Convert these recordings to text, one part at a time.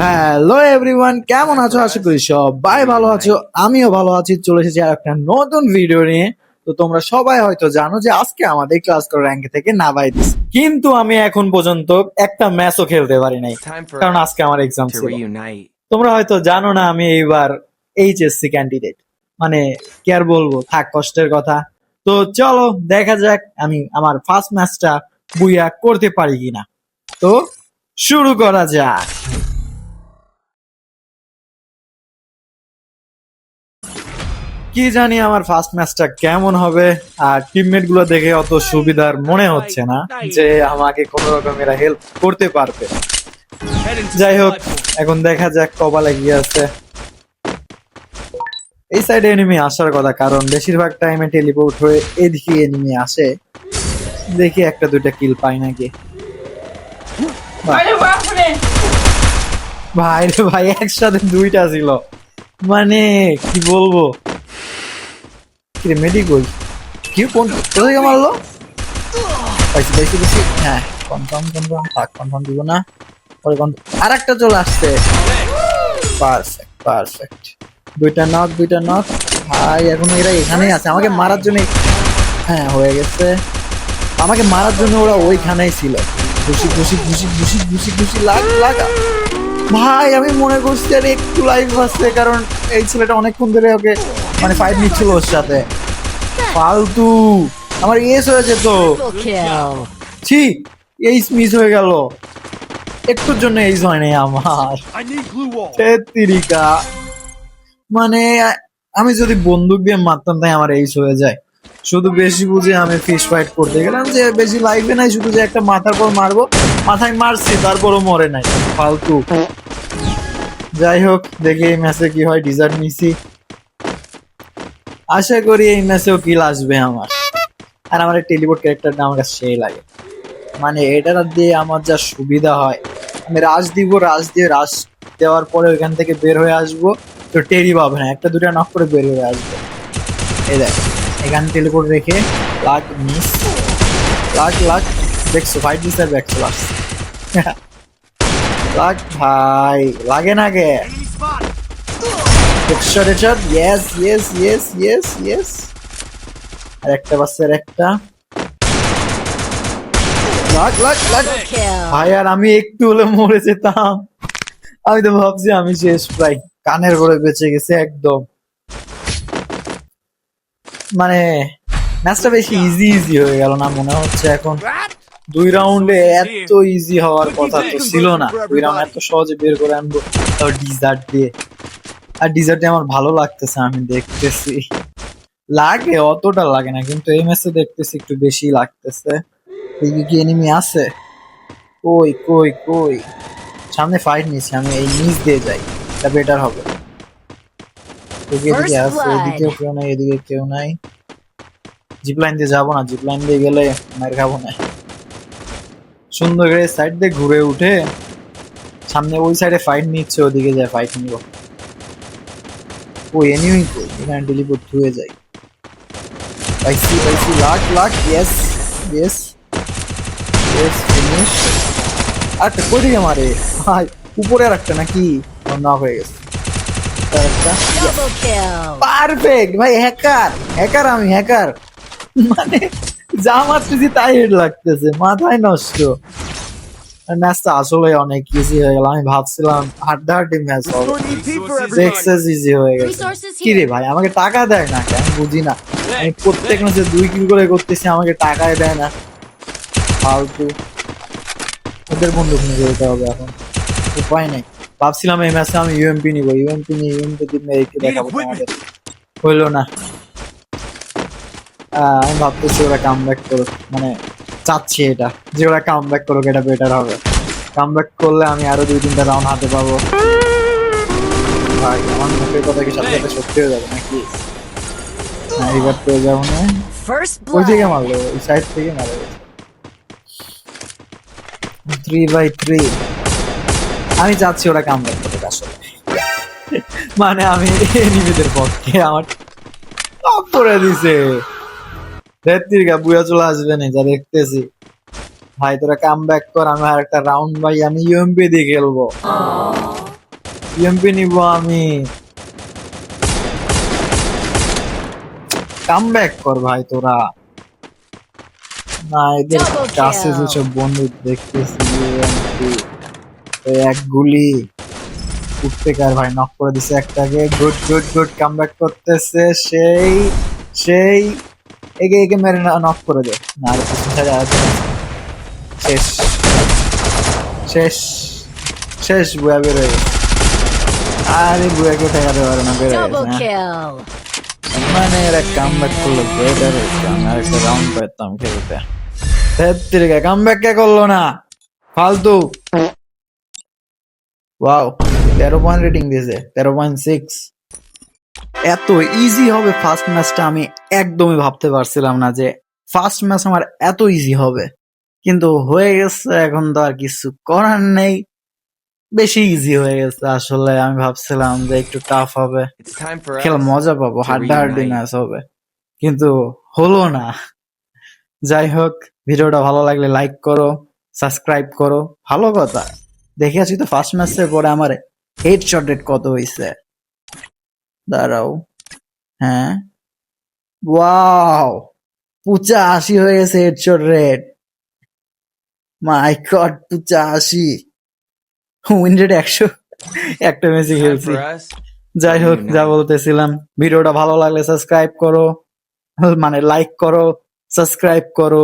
Hello everyone, কেমন আছো? আশা করি সবাই ভালো আছো। আমিও ভালো আছি। চলে এসেছি আর একটা নতুন ভিডিও নিয়ে। তো তোমরা সবাই হয়তো জানো যে আজকে আমাদের ক্লাস করে র্যাঙ্ক থেকে নামাই দিচ্ছে, কিন্তু আমি এখন পর্যন্ত একটা ম্যাচও খেলতে পারি নাই, Time for কারণ us আজকে আমার এক্সাম to ছিল। reunite. তোমরা হয়তো জানো না আমি এইবার এইচএসসি ক্যান্ডিডেট, মানে কি আর বলবো, থাক কষ্টের কথা। তো চলো দেখা যাক আমি আমার ফার্স্ট ম্যাচটা বুইয়া করতে পারি কিনা। তো শুরু করা যাক। কি জানি আমার ফার্স্ট ম্যাচটা কেমন হবে, আর টিমমেট গুলো দেখে অত সুবিধার মনে হচ্ছে না যে আমাকে কোনো রকম এরা হেল্প করতে পারবে। যাই হোক, এখন দেখা যাক কপালে কি আছে। এই সাইডে এনিমি আসার কথা, কারণ বেশিরভাগ টাইমে টেলিপোর্ট হয়ে এদিকে এনিমি আসে। দেখি একটা দুইটা কিল পাই নাকি। ভাই রে ভাই, একসাথে দুইটা ছিল, মানে কি বলবো। মেডিকল কি কোন কোথা থেকে মারলো? পাইছি পাইছি পাইছি। হ্যাঁ, কনফার্ম কনফার্ম, থাক কনফার্ম দিব না। পরে আর একটা চলে আসছে। পারফেক্ট পারফেক্ট, দুইটা নক দুইটা নক। ভাই এখন এরা এখানেই আছে আমাকে মারার জন্য। হ্যাঁ হয়ে গেছে, আমাকে মারার জন্য ওরা ওইখানেই ছিল। ঘুষি ঘুষি ঘুষি ঘুষি ঘুষি ঘুষি লাগা। ভাই আমি মনে করছি আর একটু লাইফ আছে, কারণ এই ছেলেটা অনেকক্ষণ ধরে ওকে মানে ফাইট নিচ্ছিল ওর সাথে। ফালতু, আমার এস হয়ে যেত। ছি, এইস মিস হয়ে গেল, একটুর জন্য এইস হয়নি আমার। তেত্রিকা, মানে আমি যদি বন্দুক দিয়ে মারতাম তাই আমার এইস হয়ে যায়। শুধু বেশি বুঝে আমি ফিশ ফাইট করতে গেলাম, যে বেশি লাইফে নাই, শুধু যে একটা মাথার পর মারবো, মাথায় মারছি তারপরও মরে নাই, ফালতু। যাই হোক, দেখি এই ম্যাচে কি হয়। ডিজার্ট নিছি, আশা করি এই ম্যাচেও কিল আসবে আমার। আর আমার টেলিপোর্ট ক্যারেক্টারটা আমার কাছে সেই লাগে, মানে এটা দিয়ে আমার যা সুবিধা হয়। আমি রাশ দিব, রাশ দিয়ে রাশ দেওয়ার পরে ওইখান থেকে বের হয়ে আসবো, তো টেরি পাবে না, একটা দুটা নক করে বের হয়ে আসবে। এই দেখ, এখানে টেলিপোর্ট রেখে লাগ মিস, লাগ দেখছো ফাইট দিস আর ব্যাক চলে আসছে। লাগ ভাই, লাগে না গে। Headshot, yes yes yes yes yes. আর একটা বাচ্চার একটা লাগ। ভাই আর আমি একটু হলে মরে যেতাম। আমি তো ভাবছি আমি শেষ, প্রায় কানের করে বেঁচে গেছে একদম। মানে ম্যাচটা বেশি ইজি হয়ে গেল না মনে হচ্ছে এখন। দুই রাউন্ডে এত ইজি হওয়ার কথা তো ছিল না, দুই রাউন্ড এত সহজে বের করে আনবো, তাও ডিজার্ট দিয়ে। আর ডিজার্ট দিয়ে আমার ভালো লাগতেছে, আমি দেখতেছি লাগে অতটা লাগে না, কিন্তু এই ম্যাচে দেখতেছি একটু বেশি লাগতেছে। এদিকে কি এনিমি আছে? কই কই কই, সামনে ফাইট নিচ্ছে, আমি এই নিচ দিয়ে যাই, এটা বেটার হবে। এদিকে আছে, এদিকেও কেউ নাই, এদিকে কেউ নাই। জিপ লাইন দিয়ে যাবো না, জিপ লাইন দিয়ে গেলে মার খাবো না। সুন্দর করে সাইড দিয়ে ঘুরে উঠে সামনে ওই সাইডে ফাইট নিচ্ছে, ওদিকে যায় ফাইট নিব। ওই এনিমি কই, এখানে টেলিপোর্ট হয়ে যায়। পাইছি পাইছি, লাগ ইয়েস ইয়েস ইয়েস, ফিনিশ। আচ্ছা কই দিকে মারে ভাই, উপরে আর একটা নাকি না হয়ে গেছে। পারফেক্ট ভাই, হ্যাকার আমি হ্যাকার, মানে যা মারতেছি তাই হেড লাগতেছে, মাথায় নষ্ট। ম্যাচটা আসলে অনেক ইজি হয়ে গেল, আমি ভাবছিলাম হাড্ডাহাড্ডি ম্যাচ হবে, এক্সেস ইজি হয়ে গেছে। কি রে ভাই, আমাকে টাকা দেয় না কেন বুঝি না, আমি প্রত্যেক ম্যাচে 2 কিল করে করতেছি, আমাকে টাকাই দেয় না, ফালতু। ওদের বন্দুক নিয়ে যেতে হবে এখন, উপায় নেই। ভাবছিলাম এই ম্যাচে আমি ইউএমপি নিব, ইউএমপি নিয়ে ইউএমপি দিয়ে মেরে দেখাবো তোমাদের, হইলো না। আমি ভাবতেছি ওরা কামব্যাক করুক, মানে চাচ্ছি এটা যে ওরা কামব্যাক করুক, এটা বেটার হবে। কামব্যাক করলে আমি আরো 2-3টা রাউন্ড হাতে পাবো। ভাই আমার মুখের কথা কি সাথে সাথে সত্যি হয়ে যাবে নাকি? না, রিভার পেয়ে যাবো না। ওই দিকে মারলো, ওই সাইড থেকে মারা গেছে। 3x3, আমি চাচ্ছি ওরা কামব্যাক করুক আসলে, মানে আমি এনিমিদের পক্ষে। আমার টপ করে দিছে, বুয়া চলে আসবে না যা দেখতেছি। ভাই তোরা কাম ব্যাক কর, আমি আর একটা রাউন্ড ভাই আমি ইউএমপি দিয়ে খেলবো, ইউএমপি নিব আমি। কাম ব্যাক কর ভাই তোরা। না এদের Double কাছে kill. যেসব বন্ধু দেখতেছি ইউএমপি, এক গুলি উঠতেকার ভাই নক করে দিছে একটাকে। Good good good come back করতেছে সেই সেই এগে এগে মেরে নক করে দে। না আর পিছন সাইডে আর শেষ শেষ শেষ বুয়া বের হয়ে গেছে। আরে বুয়াকে ঠেকাতে পারে না, বের হয়ে Double গেছে। kill. মানে এরা কাম ব্যাক করলো বেটার হইতো, আমি আর একটা রাউন্ড পাইতাম খেলতে। তেত্রিকা কাম ব্যাক কে করলো না, ফালতু। ওয়াও 13 পয়েন্ট রেটিং দিয়েছে, 13.6। এত ইজি হবে ফার্স্ট ম্যাচটা আমি একদমই ভাবতে পারছিলাম না যে ফার্স্ট ম্যাচ আমার এত ইজি হবে, কিন্তু হয়ে গেছে। এখন তো আর কিছু করার নেই, বেশি ইজি হয়ে গেছে। আসলে আমি ভাবছিলাম যে একটু টাফ হবে, It's time for খেলে us মজা পাবো, to হাড্ডাহাড্ডি reunite. ম্যাচ হবে, কিন্তু হলো না। যাই হোক, ভিডিওটা ভালো লাগলে লাইক করো, সাবস্ক্রাইব করো। ভালো কথা, দেখে আছি তো ফার্স্ট ম্যাচের পরে আমার হেডশট রেট কত হইছে। দাঁড়াও, হ্যাঁ, ওয়াও 85 হয়ে গেছে হেডশট রেট। মাই গড 85, উইন রেট 100। একটা ম্যাচে Time খেলছি। for us to যাই হোক, যা reunite. বলতেছিলাম, ভিডিওটা ভালো লাগলে সাবস্ক্রাইব করো, মানে লাইক করো, সাবস্ক্রাইব করো।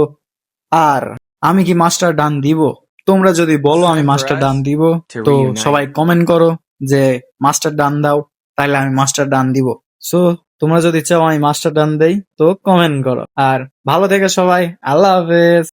আর আমি কি মাস্টার ডান দিব? তোমরা যদি বলো আমি Time for মাস্টার us ডান দিব, to তো reunite. সবাই কমেন্ট করো যে মাস্টার ডান দাও, তাহলে আমি মাস্টার ডান দিব। সো তোমরা যদি চাও আমি মাস্টার ডান দেই, তো কমেন্ট করো। আর ভালো থেকে সবাই, আল্লাহ হাফেজ।